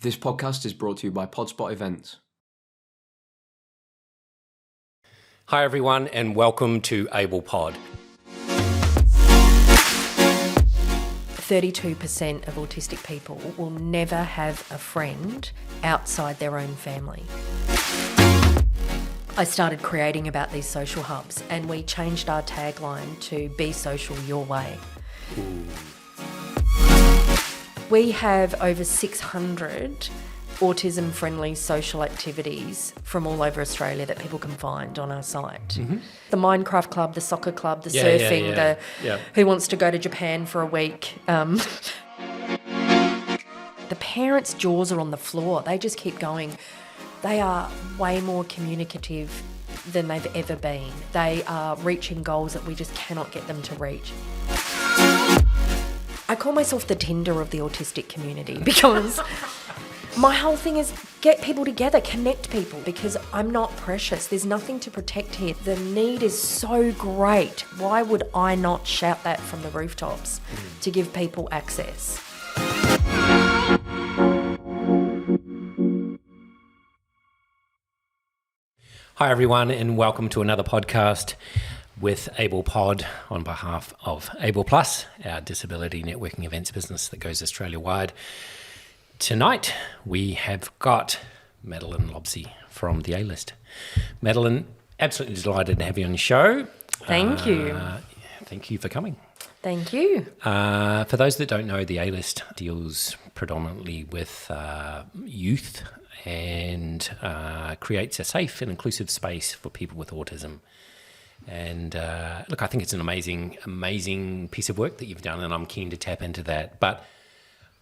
This podcast is brought to you by PodSpot Events. Hi everyone and welcome to Able Pod. 32% of autistic people will never have a friend outside their own family. I started creating about these social hubs and we changed our tagline to Be Social Your Way. Ooh. We have over 600 autism-friendly social activities from all over Australia that people can find on our site. Mm-hmm. The Minecraft Club, the soccer club, the surfing, the who wants to go to Japan for a week. The parents' jaws are on the floor. They just keep going. They are way more communicative than they've ever been. They are reaching goals that we just cannot get them to reach. I call myself the Tinder of the autistic community because my whole thing is get people together, connect people, because I'm not precious. There's nothing to protect here. The need is so great. Why would I not shout that from the rooftops to give people access? Hi everyone and welcome to another podcast with Able Pod on behalf of Able Plus, our disability networking events business that goes Australia-wide. Tonight we have got Madeleine Lobsey from the A-List. Madeleine, absolutely delighted to have you on the show. Thank you. Thank you for coming. Thank you. For those that don't know, the A-List deals predominantly with youth and creates a safe and inclusive space for people with autism. And look, I think it's an amazing piece of work that you've done, and I'm keen to tap into that. But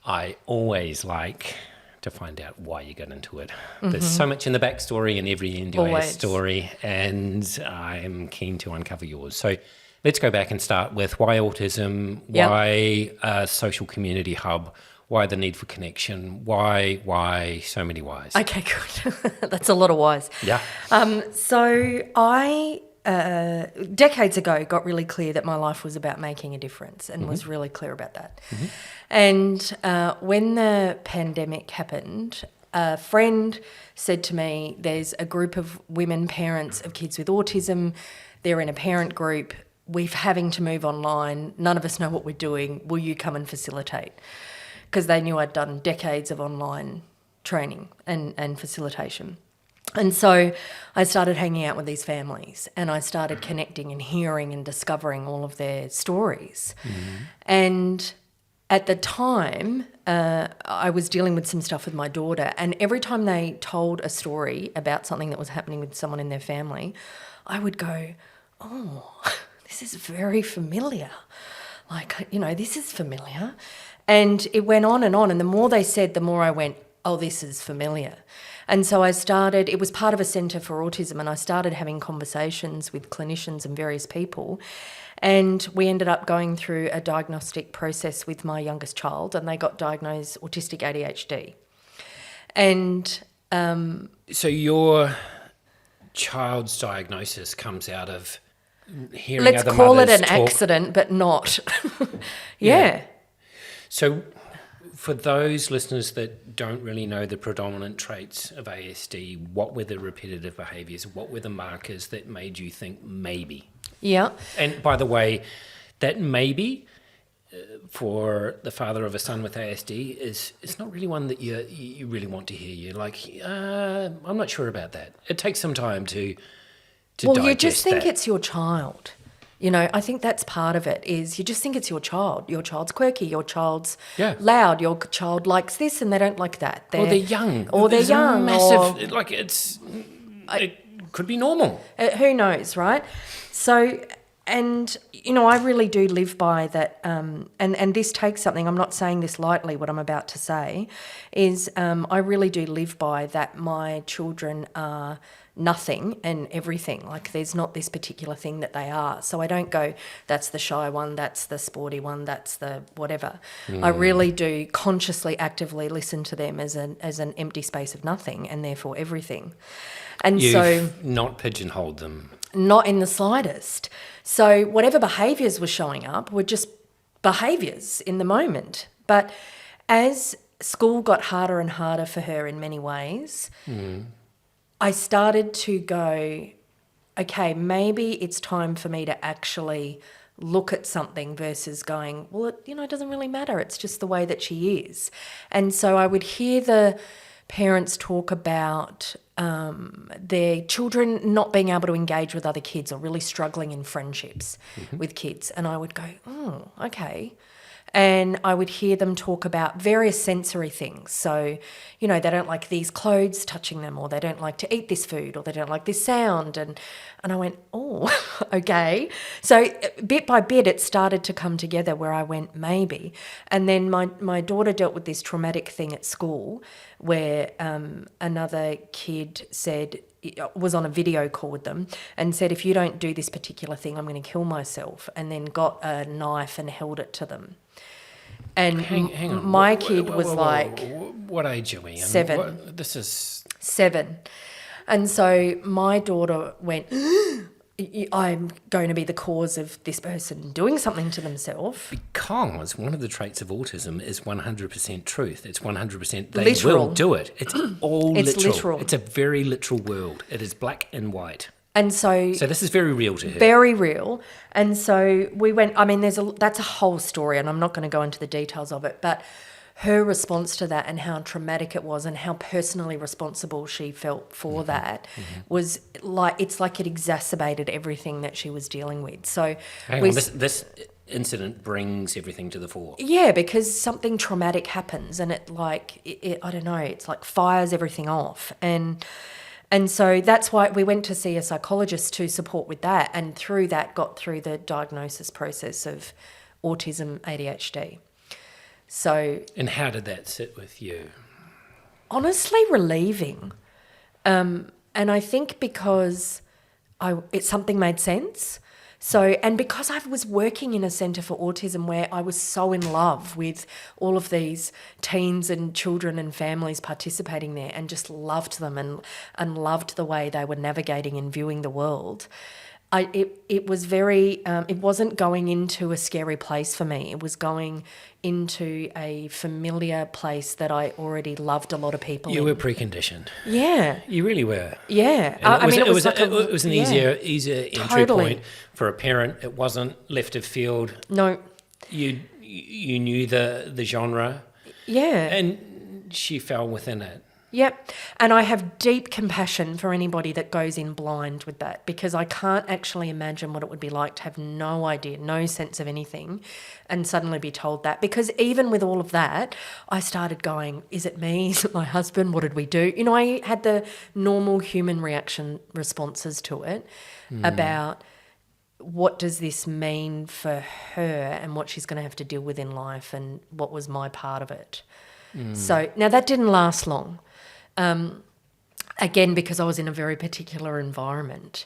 I always like to find out why you got into it. Mm-hmm. There's so much in the backstory and every NDIS story, and I'm keen to uncover yours. So let's go back and start with why autism, why a social community hub, why the need for connection, why so many whys. Okay, good. That's a lot of whys. Yeah. So I, decades ago, got really clear that my life was about making a difference and was really clear about that. Mm-hmm. And when the pandemic happened, a friend said to me, there's a group of women parents of kids with autism. They're in a parent group. We're having to move online. None of us know what we're doing. Will you come and facilitate? Because they knew I'd done decades of online training and facilitation. And so I started hanging out with these families and I started connecting and hearing and discovering all of their stories. Mm-hmm. And at the time, I was dealing with some stuff with my daughter, and every time they told a story about something that was happening with someone in their family, I would go, oh, this is very familiar. Like, you know, this is familiar. And it went on, and the more they said, the more I went, oh, this is familiar. And so I started, it was part of a centre for autism, and I started having conversations with clinicians and various people. And we ended up going through a diagnostic process with my youngest child, and they got diagnosed autistic ADHD. And so your child's diagnosis comes out of hearing let's other call it mothers an talk. Accident, but not. Yeah. So for those listeners that don't really know the predominant traits of ASD, what were the repetitive behaviours? What were the markers that made you think maybe? Yeah. And by the way, that maybe for the father of a son with ASD is not really one that you really want to hear. You're like, I'm not sure about that. It takes some time to digest you just think that. it's your child. You know, I think that's part of it is you just think it's your child. Your child's quirky, your child's loud, your child likes this and they don't like that. Or they're young. Or they're young. Massive, like it could be normal. Who knows, right? So, and, you know, I really do live by that, and this takes something, I'm not saying this lightly, what I'm about to say, is I really do live by that my children are nothing and everything. Like there's not this particular thing that they are. So I don't go, that's the shy one, that's the sporty one, that's the whatever. I really do consciously, actively listen to them as an empty space of nothing and therefore everything. And You've not pigeonholed them. Not in the slightest. So whatever behaviours were showing up were just behaviours in the moment. But as school got harder and harder for her in many ways, I started to go, okay, maybe it's time for me to actually look at something versus going, well, it doesn't really matter. It's just the way that she is. And so I would hear the parents talk about their children not being able to engage with other kids or really struggling in friendships with kids. And I would go, oh, okay. And I would hear them talk about various sensory things. So, they don't like these clothes touching them, or they don't like to eat this food, or they don't like this sound. And I went, oh, okay. So bit by bit, it started to come together where I went, maybe. And then my daughter dealt with this traumatic thing at school where another kid was on a video call with them and said, if you don't do this particular thing, I'm going to kill myself, and then got a knife and held it to them. And hang on. my kid was like... What age are we? 7. This is... 7. And so my daughter went, I'm going to be the cause of this person doing something to themselves. Because one of the traits of autism is 100% truth. It's 100% they literal. will do it. It's all It's literal. literal. It's a very literal world. It is black and white. And so this is very real to her. Very real. And so we went, that's a whole story, and I'm not going to go into the details of it, but her response to that and how traumatic it was and how personally responsible she felt for that was it's like it exacerbated everything that she was dealing with. So this incident brings everything to the fore. Yeah, because something traumatic happens and it I don't know, it's like fires everything off. And so that's why we went to see a psychologist to support with that, and through that got through the diagnosis process of autism, ADHD. So, and how did that sit with you? Honestly, relieving. And I think because something made sense. So, and because I was working in a centre for autism where I was so in love with all of these teens and children and families participating there, and just loved them and loved the way they were navigating and viewing the world, it was very, it wasn't going into a scary place for me. It was going into a familiar place that I already loved a lot of people You in. were preconditioned. Yeah. You really were. Yeah. It was an easier entry Totally. point for a parent. It wasn't left of field. No. You knew the genre. Yeah. And she fell within it. Yep. And I have deep compassion for anybody that goes in blind with that, because I can't actually imagine what it would be like to have no idea, no sense of anything, and suddenly be told that. Because even with all of that, I started going, is it me? Is it my husband? What did we do? I had the normal human responses to it about what does this mean for her and what she's going to have to deal with in life, and what was my part of it. So now that didn't last long. Again, because I was in a very particular environment.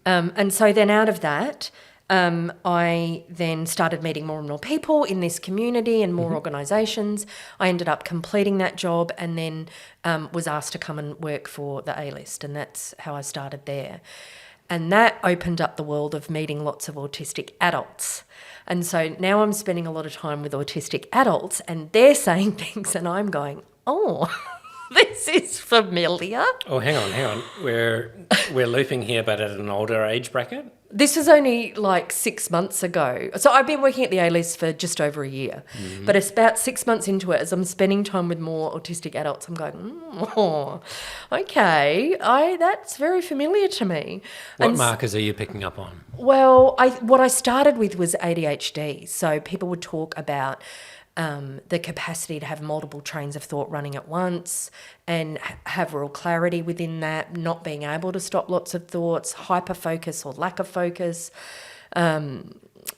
And so then out of that, I then started meeting more and more people in this community and more organisations. I ended up completing that job, and then was asked to come and work for the A-list, and that's how I started there. And that opened up the world of meeting lots of autistic adults. And so now I'm spending a lot of time with autistic adults, and they're saying things and I'm going, oh, this is familiar. Oh, hang on. We're looping here, but at an older age bracket? This was only like 6 months ago. So I've been working at the A-list for just over a year. But it's about 6 months into it, as I'm spending time with more autistic adults, I'm going, oh, okay, that's very familiar to me. What markers are you picking up on? Well, what I started with was ADHD. So people would talk about the capacity to have multiple trains of thought running at once and have real clarity within that, not being able to stop lots of thoughts, hyper-focus or lack of focus,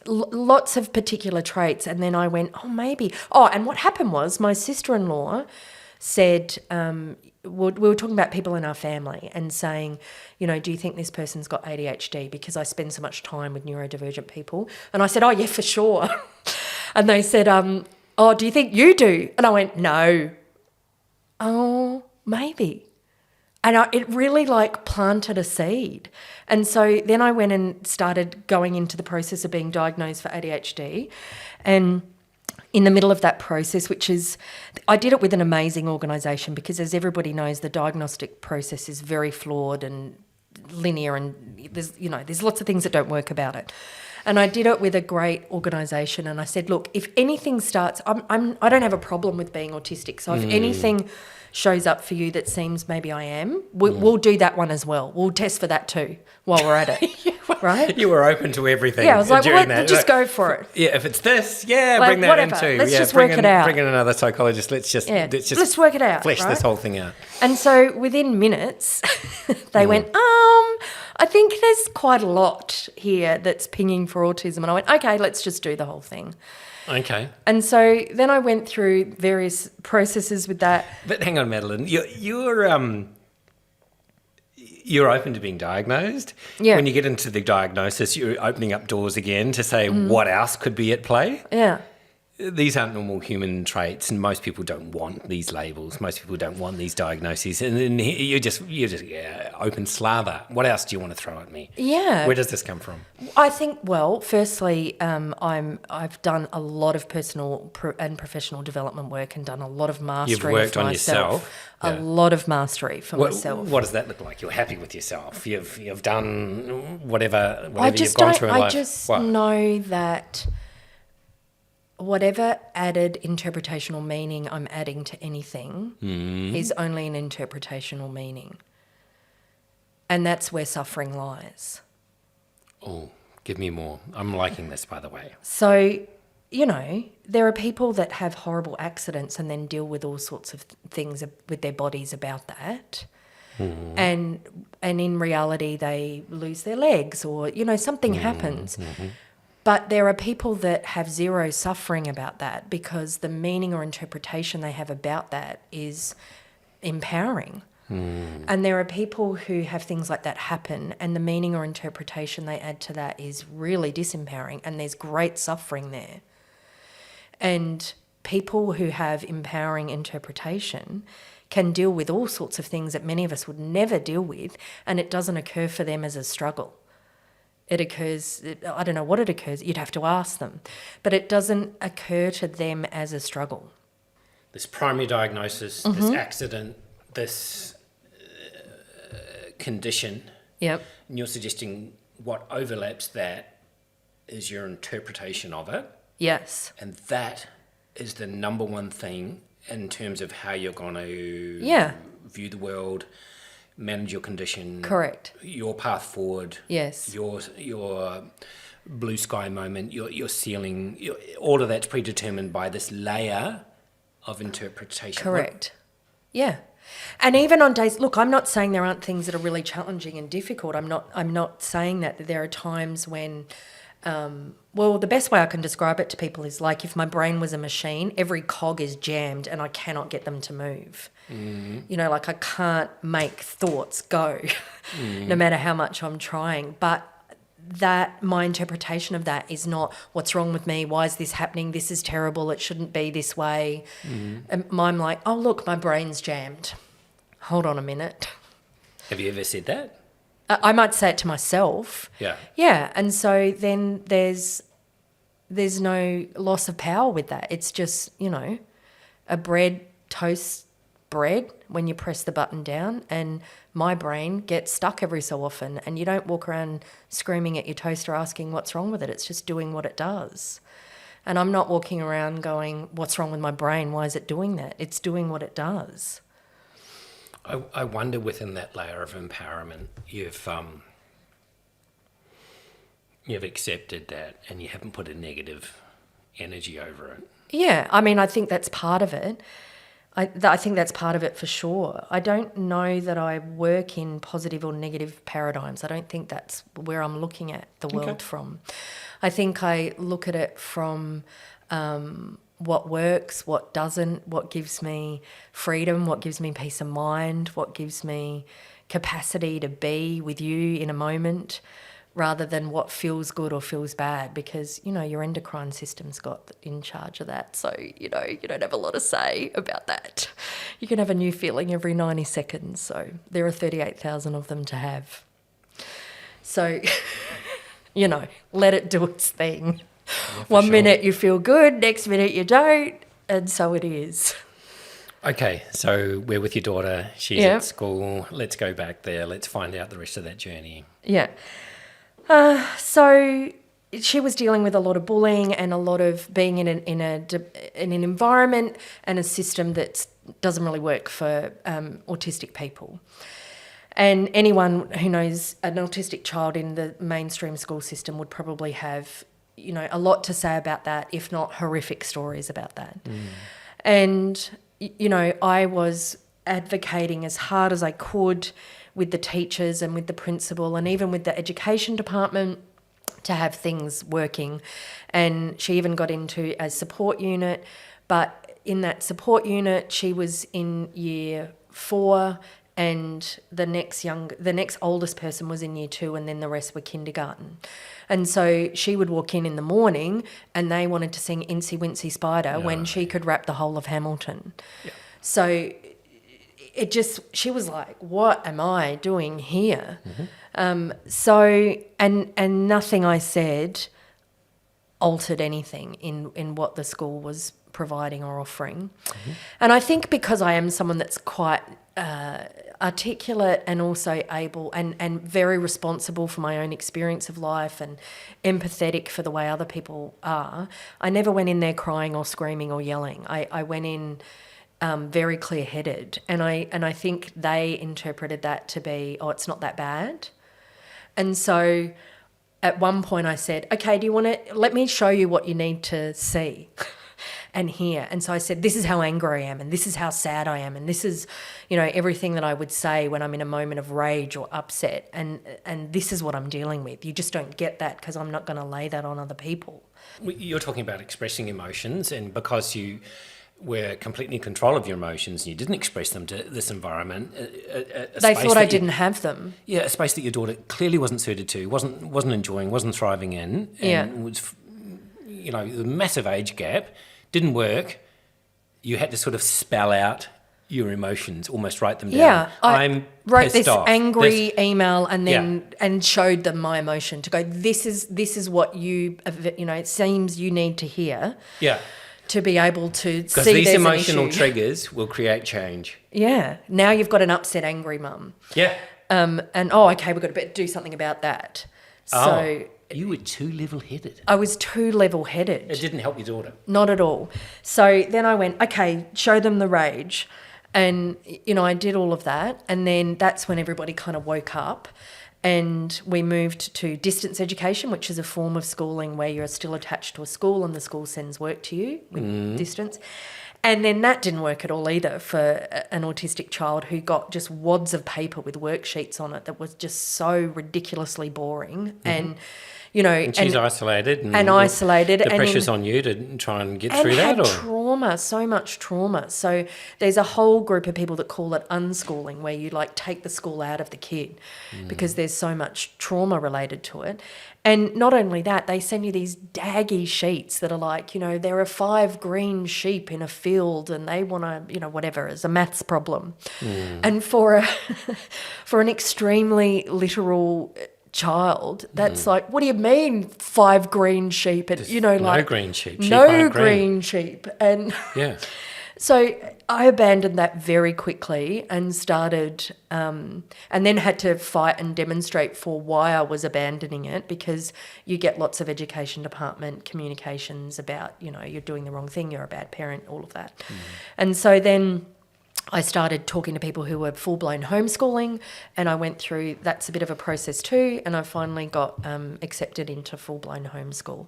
lots of particular traits. And then I went, oh, maybe. Oh, and what happened was my sister-in-law said, we were talking about people in our family and saying, do you think this person's got ADHD? Because I spend so much time with neurodivergent people. And I said, oh, yeah, for sure. And they said, oh, do you think you do? And I went, no. Oh, maybe. And it really planted a seed. And so then I went and started going into the process of being diagnosed for ADHD. And in the middle of that process, I did it with an amazing organisation because, as everybody knows, the diagnostic process is very flawed and linear, and there's lots of things that don't work about it. And I did it with a great organisation, and I said, look, if anything starts, I don't have a problem with being autistic. So if anything shows up for you that seems maybe I am, we'll do that one as well. We'll test for that too while we're at it, right? You were open to everything. Yeah, I was like, during well, just go for it. Yeah, if it's this, bring that whatever. in too. Let's just work it out. Bring in another psychologist. Let's work it out. Flesh right? this whole thing out. And so within minutes, they went, I think there's quite a lot here that's pinging for autism. And I went, okay, let's just do the whole thing. Okay. And so then I went through various processes with that. But hang on, Madeleine, you're open to being diagnosed. Yeah. When you get into the diagnosis, you're opening up doors again to say what else could be at play. Yeah. These aren't normal human traits, and most people don't want these labels. Most people don't want these diagnoses, and then you're just open slather. What else do you want to throw at me? Yeah. Where does this come from? I think, well, firstly, I've done a lot of personal and professional development work and done a lot of mastery. You've worked for on myself. yourself. A lot of mastery for myself. What does that look like? You're happy with yourself. You've done whatever you've gone through in life. I just know that whatever added interpretational meaning I'm adding to anything is only an interpretational meaning. And that's where suffering lies. Oh, give me more. I'm liking this, by the way. So, there are people that have horrible accidents and then deal with all sorts of things with their bodies about that. And in reality, they lose their legs or, something happens. But there are people that have zero suffering about that because the meaning or interpretation they have about that is empowering. And there are people who have things like that happen and the meaning or interpretation they add to that is really disempowering, and there's great suffering there. And people who have empowering interpretation can deal with all sorts of things that many of us would never deal with, and it doesn't occur for them as a struggle. It occurs, I don't know what it occurs, you'd have to ask them, but it doesn't occur to them as a struggle. This primary diagnosis, this accident, this condition. Yep. And you're suggesting what overlaps that is your interpretation of it. Yes. And that is the number one thing in terms of how you're going to view the world, manage your condition. Correct. Your path forward. Yes. Your blue sky moment, your ceiling, all of that's predetermined by this layer of interpretation. Correct. Yeah. And even on days, look, I'm not saying there aren't things that are really challenging and difficult. I'm not saying that there are times when, the best way I can describe it to people is like if my brain was a machine, every cog is jammed and I cannot get them to move. Like I can't make thoughts go no matter how much I'm trying. But that my interpretation of that is not what's wrong with me, why is this happening, this is terrible, it shouldn't be this way. And I'm like, oh look, my brain's jammed, hold on a minute. Have you ever said that? I might say it to myself. Yeah. And so then there's no loss of power with that. It's just, a bread toasts bread when you press the button down, and my brain gets stuck every so often, and you don't walk around screaming at your toaster asking what's wrong with it. It's just doing what it does. And I'm not walking around going, what's wrong with my brain? Why is it doing that? It's doing what it does. I wonder within that layer of empowerment, you've accepted that and you haven't put a negative energy over it. Yeah, I mean, I think that's part of it. I think that's part of it for sure. I don't know that I work in positive or negative paradigms. I don't think that's where I'm looking at the world from. I think I look at it from what works, what doesn't, what gives me freedom, what gives me peace of mind, what gives me capacity to be with you in a moment, rather than what feels good or feels bad, because, your endocrine system's got in charge of that. So, you don't have a lot to say about that. You can have a new feeling every 90 seconds. So there are 38,000 of them to have. So, let it do its thing. One minute you feel good, next minute you don't, and so it is. Okay, so we're with your daughter. She's Yeah. at school. Let's go back there. Let's find out the rest of that journey. Yeah. So she was dealing with a lot of bullying and a lot of being in an environment and a system that doesn't really work for autistic people. And anyone who knows an autistic child in the mainstream school system would probably have, a lot to say about that, if not horrific stories about that. And, I was advocating as hard as I could with the teachers and with the principal and even with the education department to have things working. And she even got into a support unit, but in that support unit, she was in year 4 and the next oldest person was in year 2 and then the rest were kindergarten. And so she would walk in the morning and they wanted to sing Incy Wincy Spider when she could rap the whole of Hamilton. Yeah. So she was like, what am I doing here? And nothing I said altered anything in what the school was providing or offering. And I think because I am someone that's quite articulate and also able and very responsible for my own experience of life and empathetic for the way other people are, I never went in there crying or screaming or yelling. I went in very clear-headed, and I think they interpreted that to be, it's not that bad. And so at one point I said, okay, do you want to, let me show you what you need to see and hear. And so I said, this is how angry I am, and this is how sad I am, and this is, everything that I would say when I'm in a moment of rage or upset, and this is what I'm dealing with. You just don't get that because I'm not going to lay that on other people. You're talking about expressing emotions, and because you were completely in control of your emotions and you didn't express them to this environment. They thought I didn't have them. Yeah, a space that your daughter clearly wasn't suited to, wasn't enjoying, wasn't thriving in, and was, the massive age gap, didn't work. You had to sort of spell out your emotions, almost write them down. Yeah, I wrote this angry email and then and showed them my emotion to go, this is what it seems you need to hear. Yeah. To be able to see because these there's emotional an issue. triggers will create change. Yeah. Now you've got an upset, angry mum. Yeah. Okay, we've got to do something about that. So you were too level-headed. I was too level-headed. It didn't help your daughter. Not at all. So then I went, okay, show them the rage. And, I did all of that. And then that's when everybody kind of woke up. And we moved to distance education, which is a form of schooling where you're still attached to a school and the school sends work to you with distance. And then that didn't work at all either for an autistic child who got just wads of paper with worksheets on it that was just so ridiculously boring. And, and she's isolated. And isolated. The pressure's on you to try and get through that? And trauma, so much trauma. So there's a whole group of people that call it unschooling, where you take the school out of the kid because there's so much trauma related to it. And not only that, they send you these daggy sheets that are there are 5 green sheep in a field and they want to, whatever, as a maths problem. And for an extremely literal child, that's what do you mean 5 green sheep? No green sheep. No green sheep. And yeah. So I abandoned that very quickly and started, and then had to fight and demonstrate for why I was abandoning it, because you get lots of education department communications about, you're doing the wrong thing, you're a bad parent, all of that. And so then I started talking to people who were full-blown homeschooling, and I went through, that's a bit of a process too, and I finally got accepted into full-blown homeschool.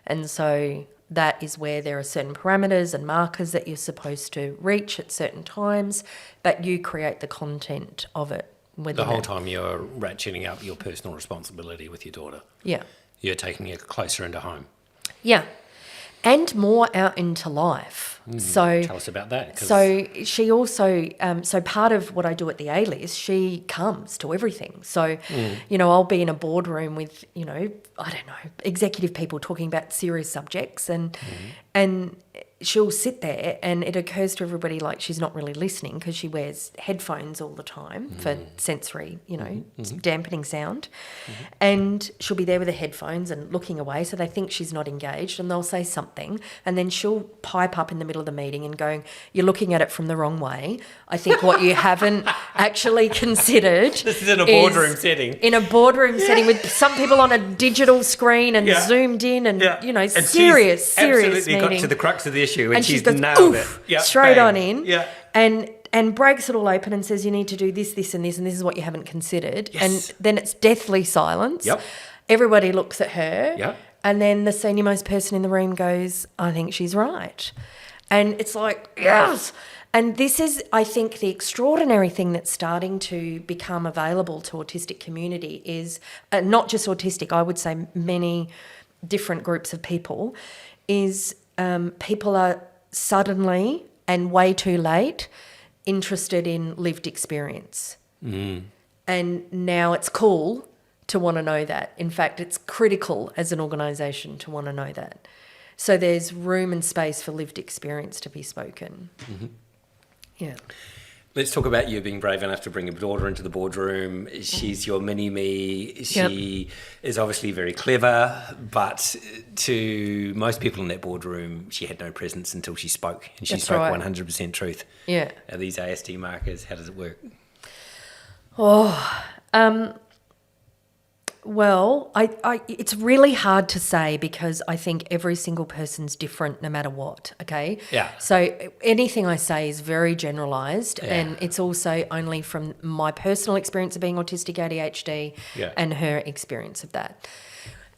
And so that is where there are certain parameters and markers that you're supposed to reach at certain times, but you create the content of it. The whole time you're ratcheting up your personal responsibility with your daughter. Yeah. You're taking it closer into home. Yeah. And more out into life. So tell us about that. So she also, so part of what I do at the A-list, she comes to everything. So, I'll be in a boardroom with, I don't know, executive people talking about serious subjects, and she'll sit there and it occurs to everybody like she's not really listening because she wears headphones all the time for sensory, dampening sound. And she'll be there with the headphones and looking away, so they think she's not engaged, and they'll say something, and then she'll pipe up in the middle of the meeting and going, "You're looking at it from the wrong way. I think what you haven't actually considered." This is in a boardroom setting. In a boardroom setting with some people on a digital screen and zoomed in and, And serious absolutely meeting. got to the crux of the issue and she's goes, nailed oof, it. straight bang. on in. Yeah. And breaks it all open and says, you need to do this, this and this, and this is what you haven't considered. Yes. And then it's deathly silence. Yep. Everybody looks at her. Yep. And then the senior most person in the room goes, I think she's right. And it's like, yes. And this is, I think, the extraordinary thing that's starting to become available to autistic community is not just autistic, I would say many different groups of people, is people are suddenly and way too late interested in lived experience. And now it's cool to want to know that. In fact, it's critical as an organisation to want to know that. So there's room and space for lived experience to be spoken. Yeah. Let's talk about you being brave enough to bring a daughter into the boardroom. She's your mini-me. She is obviously very clever, but to most people in that boardroom, she had no presence until she spoke, and she That's spoke right. 100% truth. Yeah. Are these ASD markers? How does it work? Well, it's really hard to say because I think every single person's different no matter what, okay? Yeah. So anything I say is very generalised and it's also only from my personal experience of being autistic ADHD and her experience of that.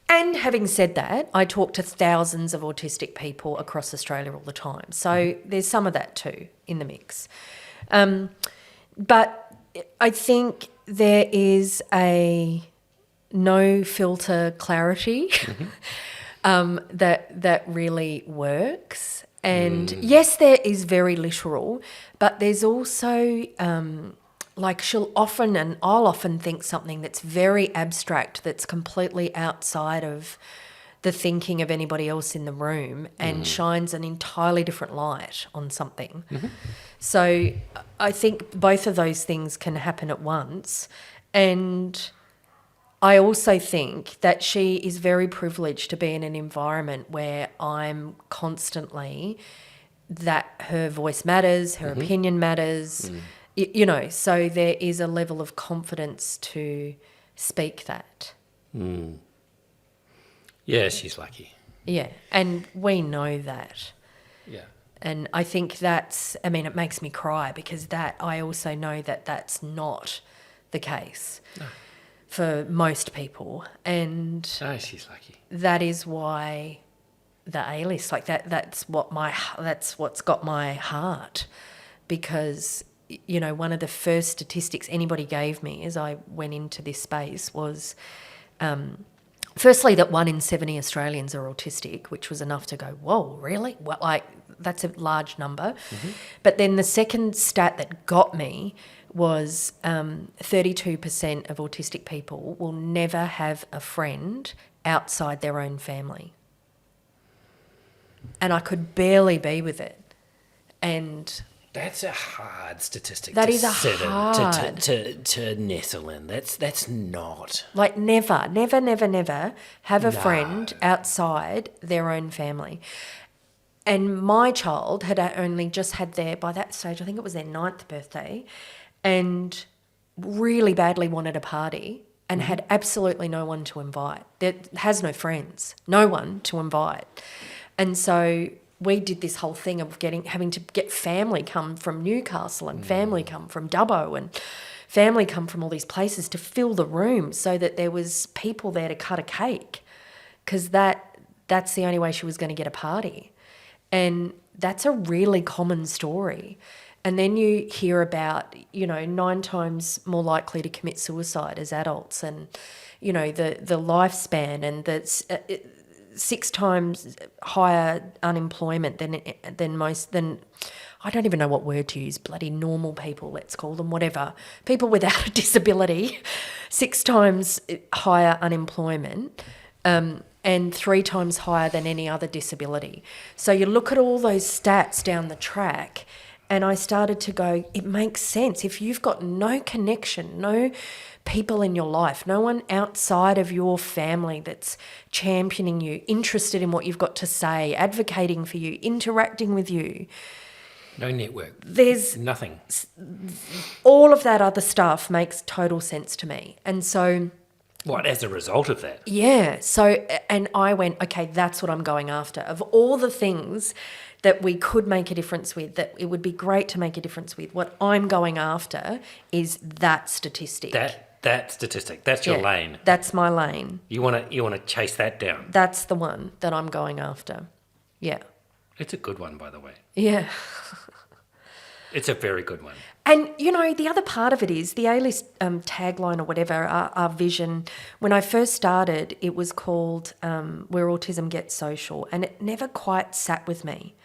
And having said that, I talk to thousands of autistic people across Australia all the time. So there's some of that too in the mix. But I think there is a no filter clarity that really works. And yes, there is very literal, but there's also like I'll often think something that's very abstract, that's completely outside of the thinking of anybody else in the room and shines an entirely different light on something. So I think both of those things can happen at once. And I also think that she is very privileged to be in an environment where I'm constantly, that her voice matters, her opinion matters, so there is a level of confidence to speak that. Yeah, she's lucky. Yeah, and we know that. Yeah. And I think it makes me cry because I also know that that's not the case. No. For most people, and she's lucky. That is why the A-list, like that's what's got my heart, because one of the first statistics anybody gave me as I went into this space was, firstly, that 1 in 70 Australians are autistic, which was enough to go, whoa, really? Well, that's a large number. But then the second stat that got me was 32% of autistic people will never have a friend outside their own family. And I could barely be with it. And that's a hard statistic that to is a sit hard to nestle in. That's not like never have a friend outside their own family. And my child had only just had by that stage, I think it was their 9th birthday, and really badly wanted a party and had absolutely no one to invite. Has no friends, no one to invite. And so we did this whole thing of having to get family come from Newcastle and family come from Dubbo and family come from all these places to fill the room so that there was people there to cut a cake, because that's the only way she was going to get a party. And that's a really common story. And then you hear about, 9 times more likely to commit suicide as adults, and, the lifespan, and that's 6 times higher unemployment than I don't even know what word to use, bloody normal people, let's call them, whatever. People without a disability, 6 times higher unemployment. and 3 times higher than any other disability. So you look at all those stats down the track, and I started to go, it makes sense. If you've got no connection, no people in your life, no one outside of your family that's championing you, interested in what you've got to say, advocating for you, interacting with you. No network. There's nothing. All of that other stuff makes total sense to me. And so... What, as a result of that? Yeah. So, and I went, okay, that's what I'm going after. Of all the things that we could make a difference with, that it would be great to make a difference with, what I'm going after is that statistic. That statistic. That's your lane. That's my lane. You want to chase that down. That's the one that I'm going after. Yeah. It's a good one, by the way. Yeah. It's a very good one. And, you know, the other part of it is the A-list tagline or whatever, our vision. When I first started, it was called Where Autism Gets Social, and it never quite sat with me.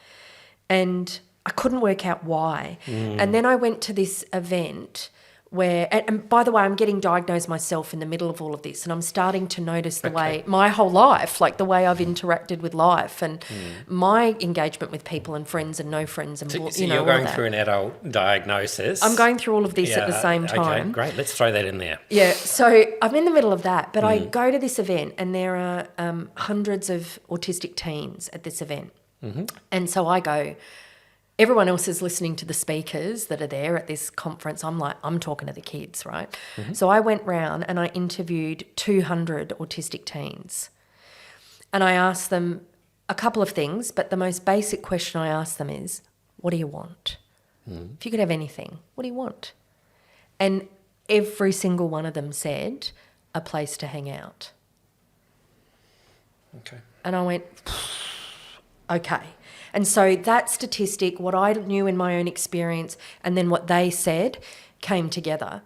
And I couldn't work out why. And then I went to this event where, and by the way, I'm getting diagnosed myself in the middle of all of this, and I'm starting to notice the way, my whole life, like the way I've interacted with life and my engagement with people and friends and no friends. And, so you know, you're going through an adult diagnosis. I'm going through all of this at the same time. Okay, great. Let's throw that in there. Yeah, so I'm in the middle of that, but I go to this event and there are hundreds of autistic teens at this event. And so I go, everyone else is listening to the speakers that are there at this conference. I'm talking to the kids, right? So I went round and I interviewed 200 autistic teens. And I asked them a couple of things, but the most basic question I asked them is, what do you want? If you could have anything, what do you want? And every single one of them said, a place to hang out. Okay. And I went, okay. And so that statistic, what I knew in my own experience and then what they said came together.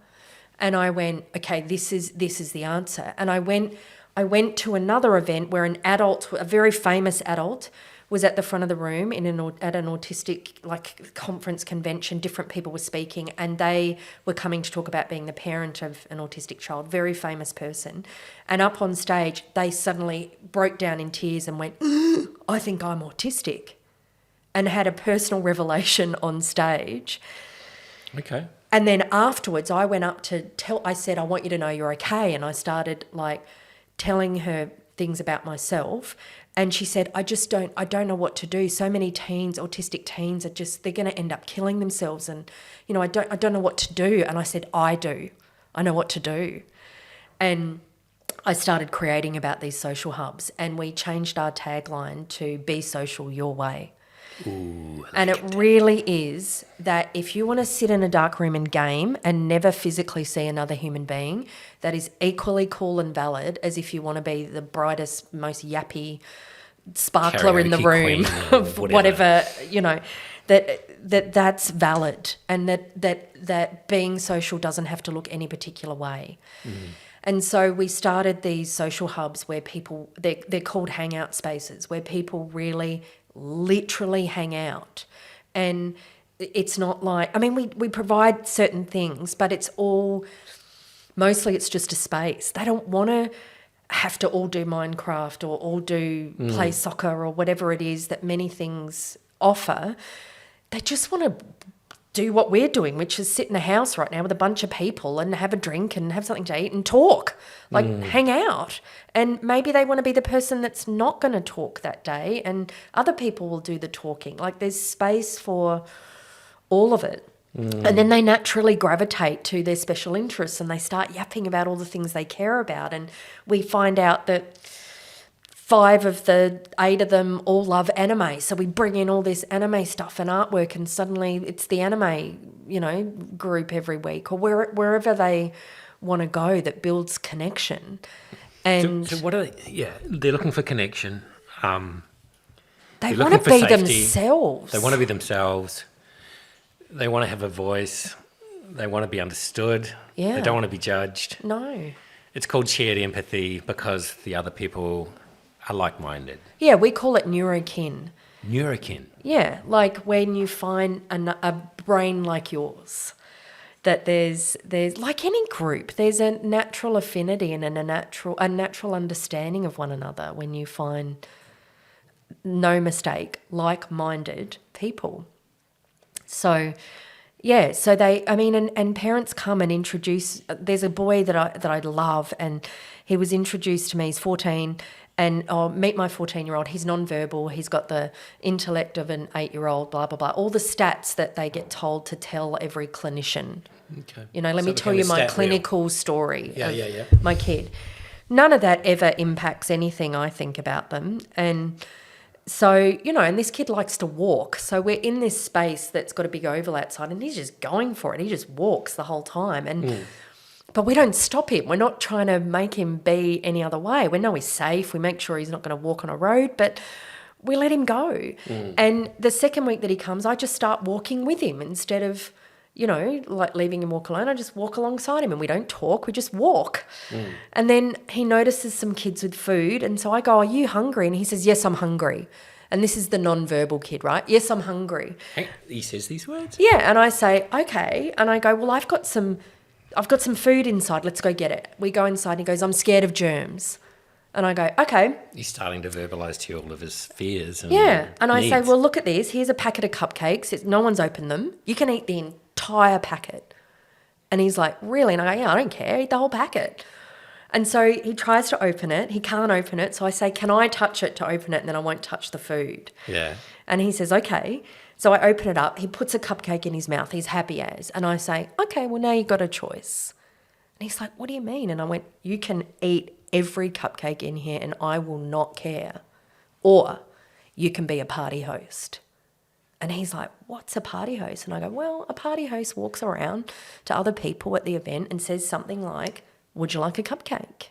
And I went, okay, this is the answer. And I went to another event where an adult, a very famous adult, was at the front of the room at an autistic like conference convention. Different people were speaking and they were coming to talk about being the parent of an autistic child, very famous person. And up on stage, they suddenly broke down in tears and went, I think I'm autistic, and had a personal revelation on stage. Okay. And then afterwards, I went up to I said, I want you to know you're okay. And I started like telling her things about myself. And she said, I don't know what to do. So many teens, autistic teens, they're going to end up killing themselves. And, you know, I don't know what to do. And I said, I do. I know what to do. And I started creating about these social hubs, and we changed our tagline to Be Social Your Way. Ooh, and it really is that if you want to sit in a dark room and game and never physically see another human being, that is equally cool and valid as if you want to be the brightest, most yappy sparkler karaoke in the room of whatever, you know, that's valid, and that being social doesn't have to look any particular way. And so we started these social hubs where people, they're called hangout spaces, where people really literally hang out. And it's not like, I mean, we provide certain things, but it's mostly it's just a space. They don't want to have to all do Minecraft or all do play soccer or whatever it is that many things offer. They just want to do what we're doing, which is sit in a house right now with a bunch of people and have a drink and have something to eat and talk, like hang out. And maybe they want to be the person that's not going to talk that day, and other people will do the talking. Like there's space for all of it. And then they naturally gravitate to their special interests and they start yapping about all the things they care about. And we find out that 5 of the 8 of them all love anime. So we bring in all this anime stuff and artwork, and suddenly it's the anime, you know, group every week or wherever they want to go that builds connection. And so what are they? Yeah, they're looking for connection. they want to be themselves. They want to be themselves. They want to have a voice. They want to be understood. Yeah. They don't want to be judged. No. It's called shared empathy because the other people are like-minded. Yeah, we call it neurokin. Neurokin. Yeah, like when you find a brain like yours, that there's like any group, there's a natural affinity and a natural understanding of one another when you find, no mistake, like-minded people. So yeah, so and parents come and introduce. There's a boy that I love, and he was introduced to me. He's 14, and meet my 14-year-old. He's non-verbal. He's got the intellect of an 8-year-old. Blah blah blah. All the stats that they get told to tell every clinician. Okay. Let me tell you my clinical story of my kid. None of that ever impacts anything I think about them, and. So, and this kid likes to walk. So we're in this space that's got a big oval outside, and he's just going for it. He just walks the whole time. But we don't stop him. We're not trying to make him be any other way. We know he's safe. We make sure he's not going to walk on a road, but we let him go. And the second week that he comes, I just start walking with him instead of, like leaving him walk alone. I just walk alongside him, and we don't talk. We just walk. And then he notices some kids with food. And so I go, "Are you hungry?" And he says, "Yes, I'm hungry." And this is the non-verbal kid, right? "Yes, I'm hungry." He says these words? Yeah. And I say, "Okay." And I go, "Well, I've got some food inside. Let's go get it." We go inside, and he goes, "I'm scared of germs." And I go, "Okay." He's starting to verbalise to you all of his fears and And I needs. say, "Well, look at this. Here's a packet of cupcakes. No one's opened them. You can eat the entire packet." And he's like, "Really?" And I go, "Yeah, I don't care. Eat the whole packet." And so he tries to open it. He can't open it. So I say, "Can I touch it to open it? And then I won't touch the food." Yeah. And he says, "Okay." So I open it up. He puts a cupcake in his mouth. He's happy as. And I say, "Okay, well, now you've got a choice." And he's like, "What do you mean?" And I went, "You can eat every cupcake in here and I will not care. Or you can be a party host." And he's like, "What's a party host?" And I go, "Well, a party host walks around to other people at the event and says something like, 'Would you like a cupcake?'"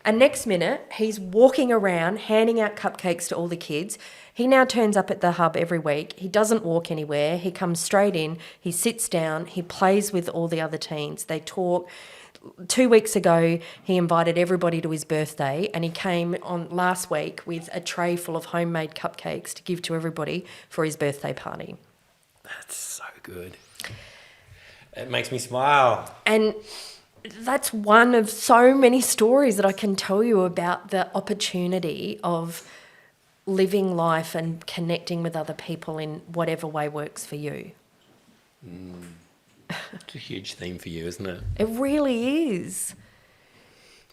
And next minute, he's walking around handing out cupcakes to all the kids. He now turns up at the hub every week. He doesn't walk anywhere. He comes straight in. He sits down. He plays with all the other teens. They talk. 2 weeks ago, he invited everybody to his birthday, and he came on last week with a tray full of homemade cupcakes to give to everybody for his birthday party. That's so good. It makes me smile. And that's one of so many stories that I can tell you about the opportunity of living life and connecting with other people in whatever way works for you. It's a huge theme for you, isn't it? It really is.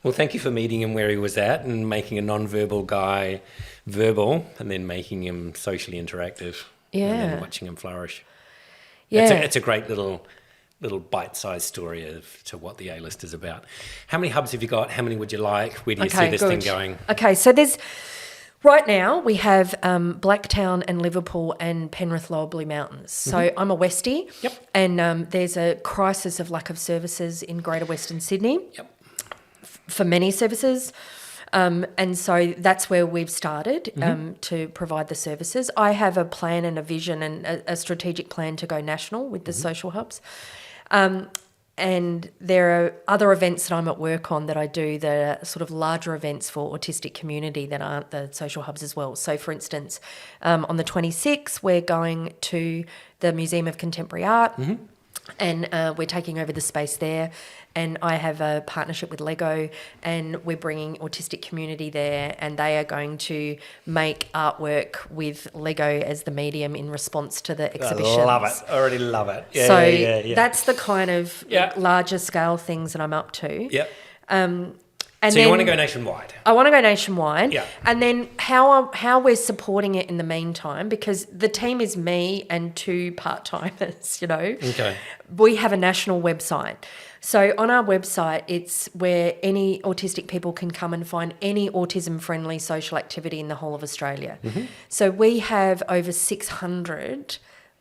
Well, thank you for meeting him where he was at and making a non-verbal guy verbal and then making him socially interactive. Yeah. And then watching him flourish. Yeah. It's a great little bite-sized story to what the A-list is about. How many hubs have you got? How many would you like? Where do you see this thing going? Okay, so right now we have Blacktown and Liverpool and Penrith Lower Blue Mountains. So I'm a Westie. Yep. And there's a crisis of lack of services in Greater Western Sydney. Yep. For many services. And so that's where we've started to provide the services. I have a plan and a vision and a strategic plan to go national with the social hubs. And there are other events that I'm at work on that I do that are sort of larger events for autistic community that aren't the social hubs as well. So, for instance, on the 26th, we're going to the Museum of Contemporary Art. And we're taking over the space there. And I have a partnership with Lego, and we're bringing autistic community there, and they are going to make artwork with Lego as the medium in response to the exhibition. I love it. I already love it. Yeah, so yeah. that's the kind of larger scale things that I'm up to. Yep. And so then you want to go nationwide? I want to go nationwide. Yeah. And then how we're supporting it in the meantime, because the team is me and 2 part-timers, Okay. We have a national website. So on our website, it's where any autistic people can come and find any autism-friendly social activity in the whole of Australia. So we have over 600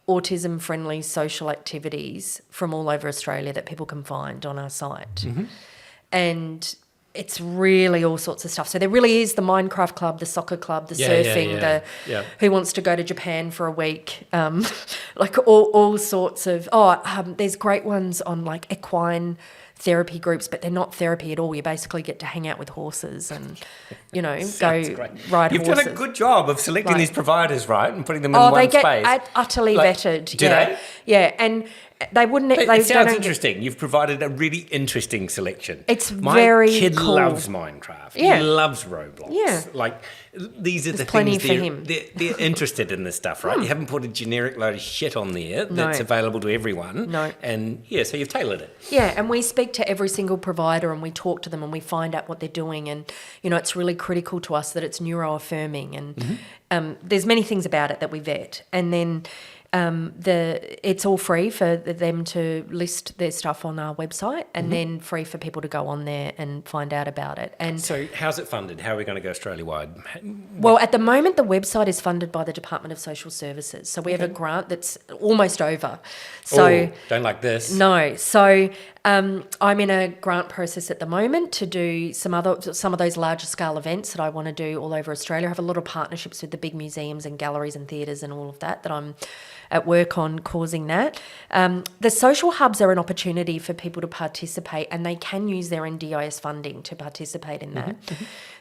autism-friendly social activities from all over Australia that people can find on our site. And it's really all sorts of stuff. So there really is the Minecraft club, the soccer club, the surfing, who wants to go to Japan for a week, like all sorts of. There's great ones on like equine therapy groups, but they're not therapy at all. You basically get to hang out with horses and, go ride You've horses. done a good job of selecting Like- these providers, right, and putting them in one they get space. utterly vetted. Do they? Yeah, and They wouldn't. It They sounds don't interesting. You've provided a really interesting selection. It's My very kid cool. loves Minecraft. Yeah. He loves Roblox. Yeah. Like, these are the plenty things for him. they're interested in this stuff, right? You haven't put a generic load of shit on there that's No. available to everyone. No. And, so you've tailored it. Yeah, and we speak to every single provider and we talk to them and we find out what they're doing, and it's really critical to us that it's neuroaffirming, and there's many things about it that we vet, and then it's all free for them to list their stuff on our website, and then free for people to go on there and find out about it. And So how's it funded? How are we going to go Australia-wide? well, at the moment, the website is funded by the Department of Social Services. So we have a grant that's almost over. So don't like this. no. So I'm in a grant process at the moment to do some of those larger scale events that I want to do all over Australia. I have a lot of partnerships with the big museums and galleries and theatres and all of that I'm at work on causing that. The social hubs are an opportunity for people to participate, and they can use their NDIS funding to participate in that.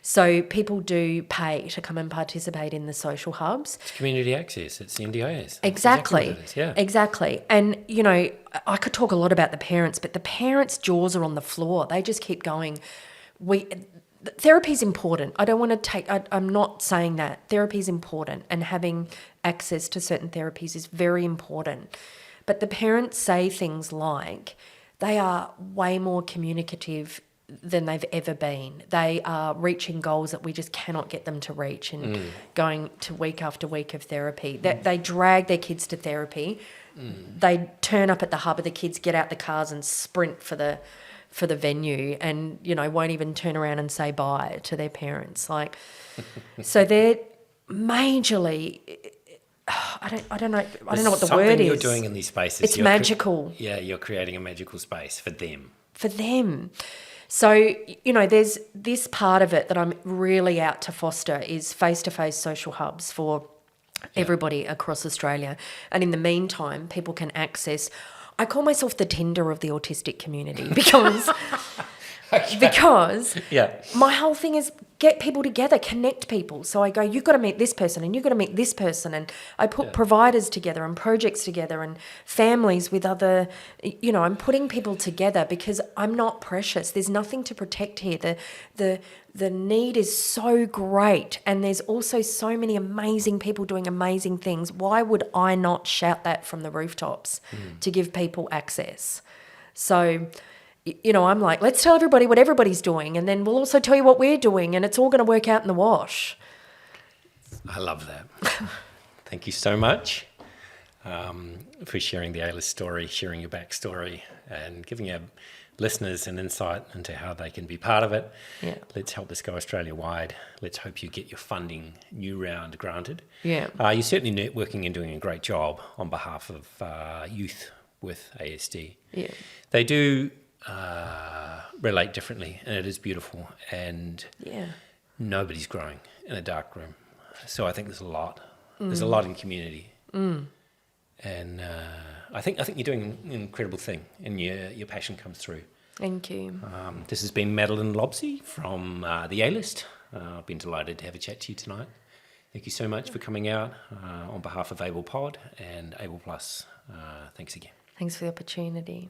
So people do pay to come and participate in the social hubs. It's community access. It's the NDIS. Exactly. What it is, yeah. Exactly. And, I could talk a lot about the parents, but the parents' jaws are on the floor. They just keep going. Therapy is important. I don't want to take, I'm not saying that. Therapy is important, and having access to certain therapies is very important. But the parents say things like, they are way more communicative than they've ever been. They are reaching goals that we just cannot get them to reach, and going to week after week of therapy. They drag their kids to therapy. They turn up at the hub, and the kids get out the cars and sprint for the venue, and won't even turn around and say bye to their parents. Like, so they're majorly. I don't know what the word is. You're doing in these spaces. It's magical. You're creating a magical space for them. For them. So, there's this part of it that I'm really out to foster is face-to-face social hubs for everybody across Australia. And in the meantime, people can access. I call myself the Tinder of the autistic community because my whole thing is get people together, connect people. So I go, you've got to meet this person and you've got to meet this person. And I put providers together and projects together and families with other, I'm putting people together because I'm not precious. There's nothing to protect here. The need is so great, and there's also so many amazing people doing amazing things. Why would I not shout that from the rooftops to give people access? So, I'm like, let's tell everybody what everybody's doing, and then we'll also tell you what we're doing, and it's all going to work out in the wash. I love that. Thank you so much for sharing the A-list story, sharing your backstory, and giving our listeners an insight into how they can be part of it. Yeah. Let's help this go Australia-wide. Let's hope you get your funding new round granted. Yeah. You're certainly networking and doing a great job on behalf of youth with ASD. Yeah. They do relate differently, and it is beautiful, and nobody's growing in a dark room. So I think there's a lot. There's a lot in community. And I think you're doing an incredible thing, and your passion comes through. Thank you. This has been Madeleine Lobsey from the A-List. I've been delighted to have a chat to you tonight. Thank you so much for coming out on behalf of Able Pod and Able Plus. Thanks again. Thanks for the opportunity.